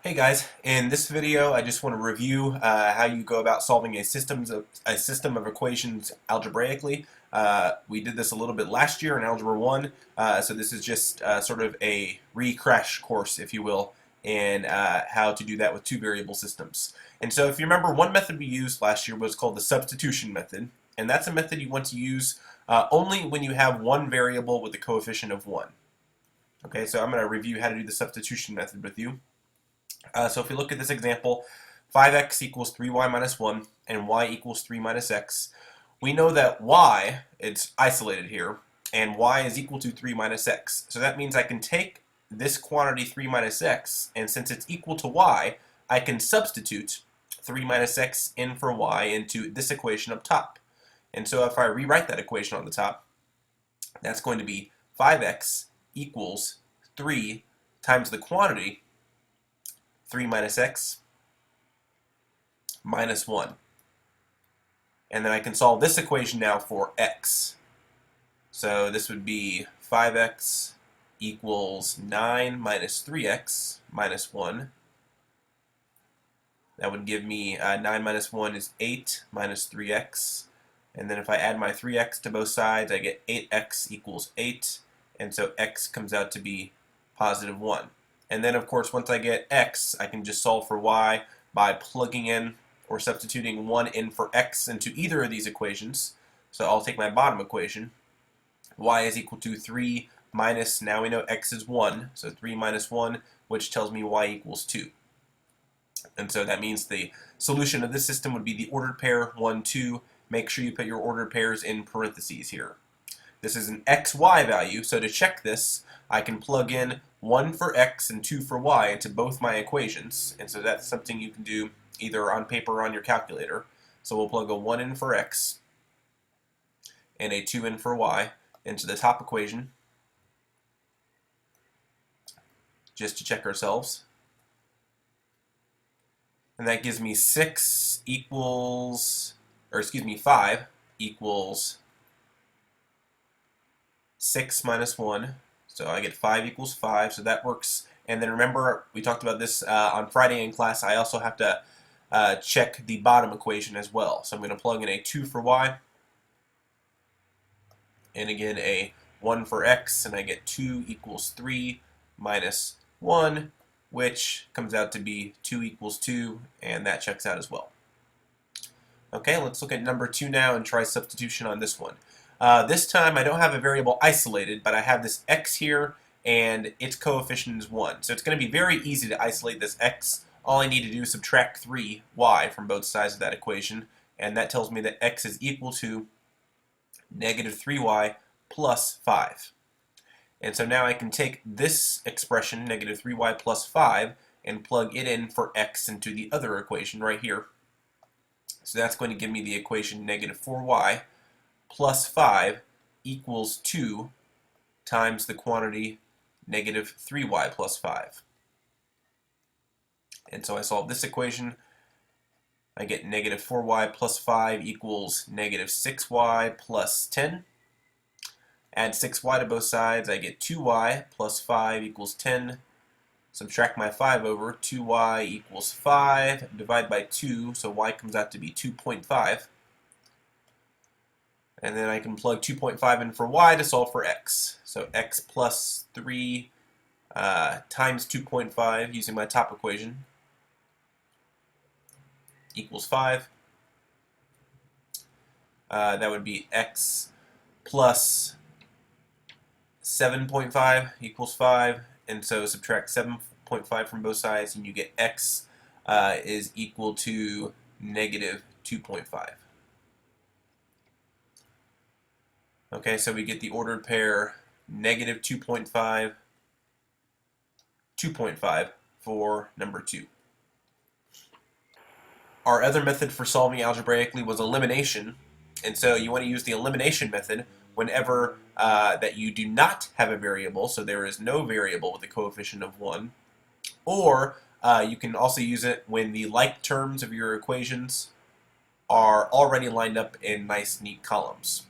Hey guys, in this video I just want to review how you go about solving a system of equations algebraically. We did this a little bit last year in Algebra 1, so this is just sort of a re-crash course, if you will, in how to do that with two variable systems. And so if you remember, one method we used last year was called the substitution method, and that's a method you want to use only when you have one variable with a coefficient of 1. Okay, so I'm going to review how to do the substitution method with you. So if we look at this example, 5x equals 3y minus 1 and y equals 3 minus x, we know that y, it's isolated here, and y is equal to 3 minus x. So that means I can take this quantity 3 minus x, and since it's equal to y, I can substitute 3 minus x in for y into this equation up top. And so if I rewrite that equation on the top, that's going to be 5x equals 3 times the quantity 3 minus x minus 1. And then I can solve this equation now for x. So this would be 5x equals 9 minus 3x minus 1. That would give me 9 minus 1 is 8 minus 3x. And then if I add my 3x to both sides, I get 8x equals 8. And so x comes out to be positive 1. And then, of course, once I get x, I can just solve for y by plugging in or substituting 1 in for x into either of these equations. So I'll take my bottom equation. Y is equal to 3 minus, now we know x is 1, so 3 minus 1, which tells me y equals 2. And so that means the solution of this system would be the ordered pair 1, 2. Make sure you put your ordered pairs in parentheses here. This is an xy value, so to check this, I can plug in 1 for x and 2 for y into both my equations. And so that's something you can do either on paper or on your calculator. So we'll plug a 1 in for x and a 2 in for y into the top equation, just to check ourselves. And that gives me 6 equals, or excuse me, 5 equals 6 minus 1. So I get 5 equals 5, so that works. And then remember, we talked about this on Friday in class, I also have to check the bottom equation as well. So I'm going to plug in a 2 for y, and again a 1 for x, and I get 2 equals 3 minus 1, which comes out to be 2 equals 2, and that checks out as well. Okay, let's look at number 2 now and try substitution on this one. This time I don't have a variable isolated, but I have this x here, and its coefficient is 1. So it's going to be very easy to isolate this x. All I need to do is subtract 3y from both sides of that equation, and that tells me that x is equal to negative 3y plus 5. And so now I can take this expression, negative 3y plus 5, and plug it in for x into the other equation right here. So that's going to give me the equation negative 4y plus 5 equals 2 times the quantity negative 3y plus 5. And so I solve this equation. I get negative 4y plus 5 equals negative 6y plus 10. Add 6y to both sides. I get 2y plus 5 equals 10. Subtract my 5 over. 2y equals 5. Divide by 2, so y comes out to be 2.5. And then I can plug 2.5 in for y to solve for x. So x plus 3 times 2.5 using my top equation equals 5. That would be x plus 7.5 equals 5. And so subtract 7.5 from both sides, and you get x is equal to negative 2.5. Okay, so we get the ordered pair negative 2.5, 2.5 for number 2. Our other method for solving algebraically was elimination, and so you want to use the elimination method whenever that you do not have a variable, so there is no variable with a coefficient of 1, or you can also use it when the like terms of your equations are already lined up in nice, neat columns.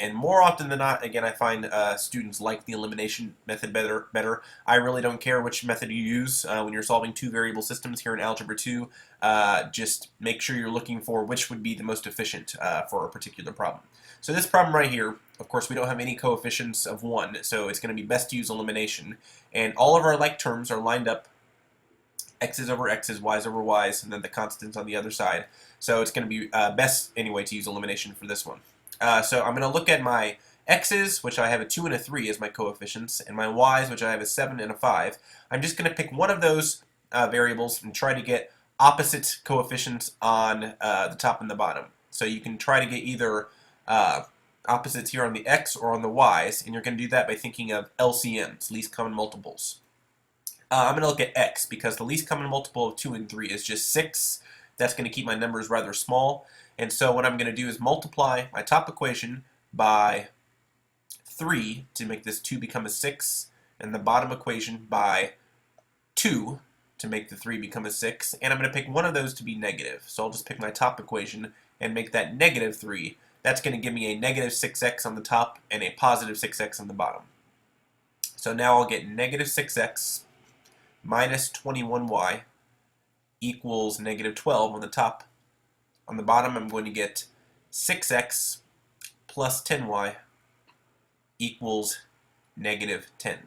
And more often than not, again, I find students like the elimination method better. I really don't care which method you use when you're solving two variable systems here in Algebra 2. Just make sure you're looking for which would be the most efficient for a particular problem. So this problem right here, of course, we don't have any coefficients of 1, so it's going to be best to use elimination. And all of our like terms are lined up, x's over x's, y's over y's, and then the constants on the other side. So it's going to be best anyway to use elimination for this one. So I'm going to look at my x's, which I have a 2 and a 3 as my coefficients, and my y's, which I have a 7 and a 5. I'm just going to pick one of those variables and try to get opposite coefficients on the top and the bottom. So you can try to get either opposites here on the x or on the y's, and you're going to do that by thinking of LCMs, least common multiples. I'm going to look at x because the least common multiple of 2 and 3 is just 6. That's going to keep my numbers rather small. And so what I'm going to do is multiply my top equation by 3 to make this 2 become a 6, and the bottom equation by 2 to make the 3 become a 6. And I'm going to pick one of those to be negative. So I'll just pick my top equation and make that negative 3. That's going to give me a negative 6x on the top and a positive 6x on the bottom. So now I'll get negative 6x minus 21y equals negative 12 on the top. On the bottom, I'm going to get 6x plus 10y equals negative 10.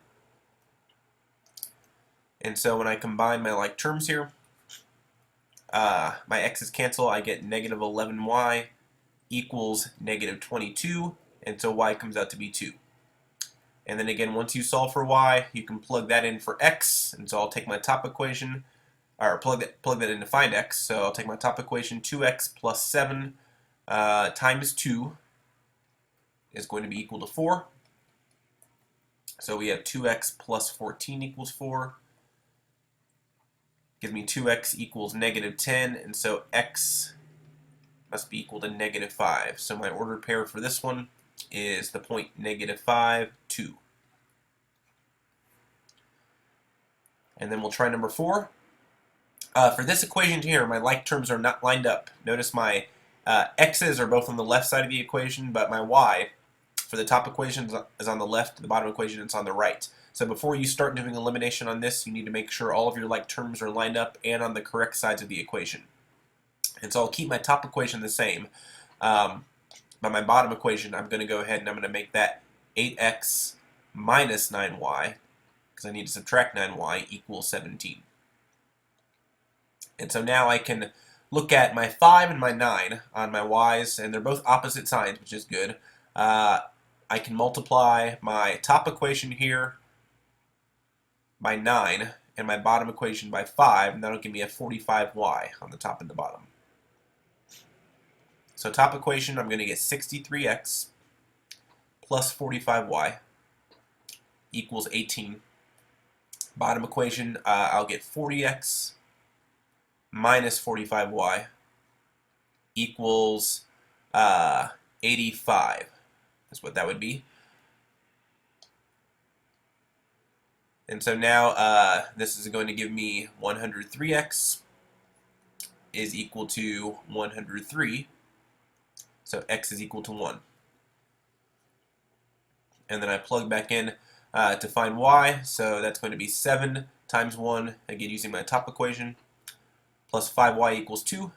And so when I combine my like terms here, my x's cancel. I get negative 11y equals negative 22, and so y comes out to be 2. And then again, once you solve for y, you can plug that in for x, and so I'll take my top equation, or plug that in to find x. So I'll take my top equation, 2x plus 7 times 2 is going to be equal to 4. So we have 2x plus 14 equals 4. Gives me 2x equals negative 10, and so x must be equal to negative 5. So my ordered pair for this one is the point negative 5, 2. And then we'll try number 4. For this equation here, my like terms are not lined up. Notice my x's are both on the left side of the equation, but my y for the top equation is on the left, the bottom equation is on the right. So before you start doing elimination on this, you need to make sure all of your like terms are lined up and on the correct sides of the equation. And so I'll keep my top equation the same. But my bottom equation, I'm going to go ahead and I'm going to make that 8x minus 9y, because I need to subtract 9y, equals 17. And so now I can look at my 5 and my 9 on my y's, and they're both opposite signs, which is good. I can multiply my top equation here by 9 and my bottom equation by 5, and that'll give me a 45y on the top and the bottom. So top equation, I'm going to get 63x plus 45y equals 18. Bottom equation, I'll get 40x minus 45y equals 85. That's what that would be. And so now this is going to give me 103x is equal to 103. So x is equal to 1. And then I plug back in to find y. So that's going to be 7 times 1, again using my top equation, plus 5y equals 2.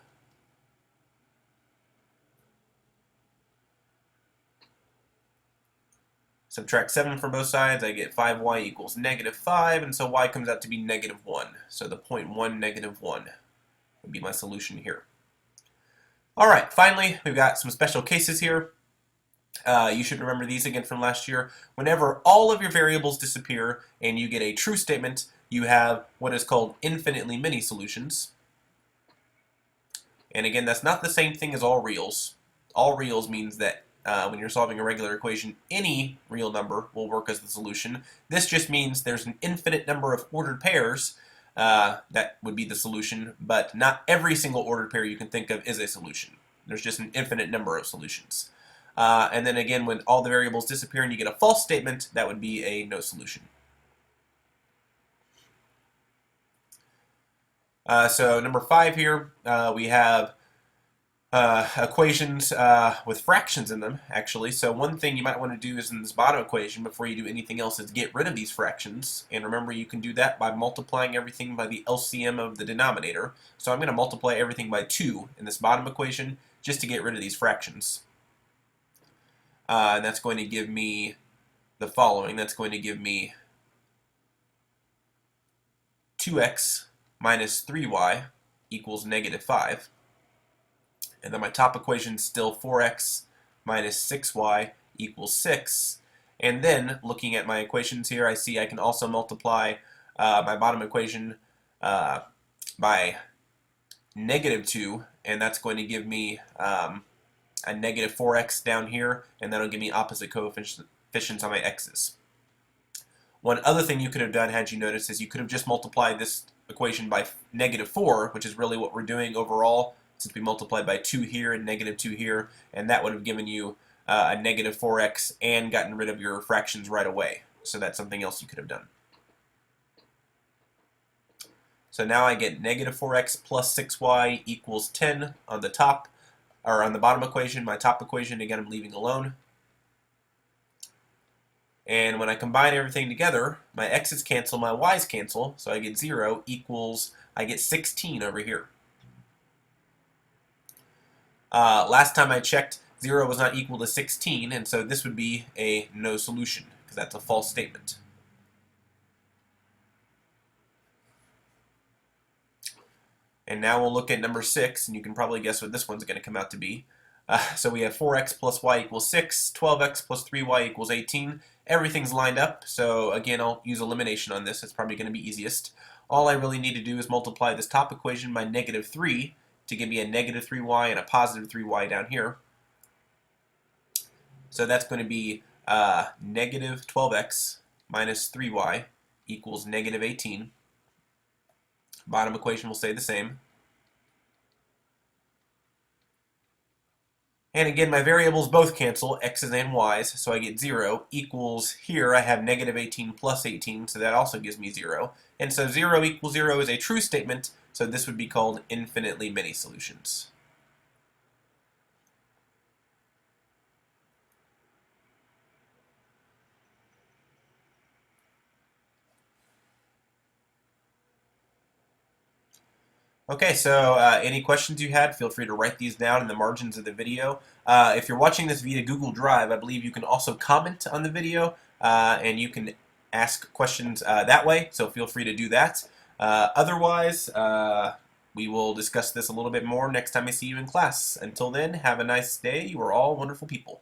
Subtract 7 from both sides, I get 5y equals negative 5, and so y comes out to be negative 1. So the point 1, negative 1 would be my solution here. Alright, finally, we've got some special cases here. You should remember these again from last year. Whenever all of your variables disappear and you get a true statement, you have what is called infinitely many solutions. And again, that's not the same thing as all reals. All reals means that when you're solving a regular equation, any real number will work as the solution. This just means there's an infinite number of ordered pairs that would be the solution, but not every single ordered pair you can think of is a solution. There's just an infinite number of solutions. And then again, when all the variables disappear and you get a false statement, that would be a no solution. So number 5 here, we have equations with fractions in them, actually. So one thing you might want to do is in this bottom equation, before you do anything else, is get rid of these fractions. And remember, you can do that by multiplying everything by the LCM of the denominator. So I'm going to multiply everything by 2 in this bottom equation just to get rid of these fractions. And that's going to give me the following. That's going to give me 2x minus 3y equals negative 5. And then my top equation is still 4x minus 6y equals 6. And then, looking at my equations here, I see I can also multiply my bottom equation by negative 2, and that's going to give me a negative 4x down here, and that'll give me opposite coefficients on my x's. One other thing you could have done, had you noticed, is you could have just multiplied this equation by negative 4, which is really what we're doing overall, since we multiplied by 2 here and negative 2 here, and that would have given you a negative 4x and gotten rid of your fractions right away. So that's something else you could have done. So now I get negative 4x plus 6y equals 10 on the top, or on the bottom equation. My top equation, again, I'm leaving alone. And when I combine everything together, my x's cancel, my y's cancel, so I get 0 equals, I get 16 over here. Last time I checked, 0 was not equal to 16, and so this would be a no solution, because that's a false statement. And now we'll look at number 6, and you can probably guess what this one's going to come out to be. So we have 4x plus y equals 6, 12x plus 3y equals 18. Everything's lined up, so again, I'll use elimination on this. It's probably going to be easiest. All I really need to do is multiply this top equation by negative 3 to give me a negative 3y and a positive 3y down here. So that's going to be negative 12x minus 3y equals negative 18. Bottom equation will stay the same. And again, my variables both cancel, x's and y's, so I get 0 equals, here I have negative 18 plus 18, so that also gives me 0. And so 0 equals 0 is a true statement, so this would be called infinitely many solutions. Okay, so any questions you had, feel free to write these down in the margins of the video. If you're watching this via Google Drive, I believe you can also comment on the video, and you can ask questions that way, so feel free to do that. Otherwise, we will discuss this a little bit more next time I see you in class. Until then, have a nice day. You are all wonderful people.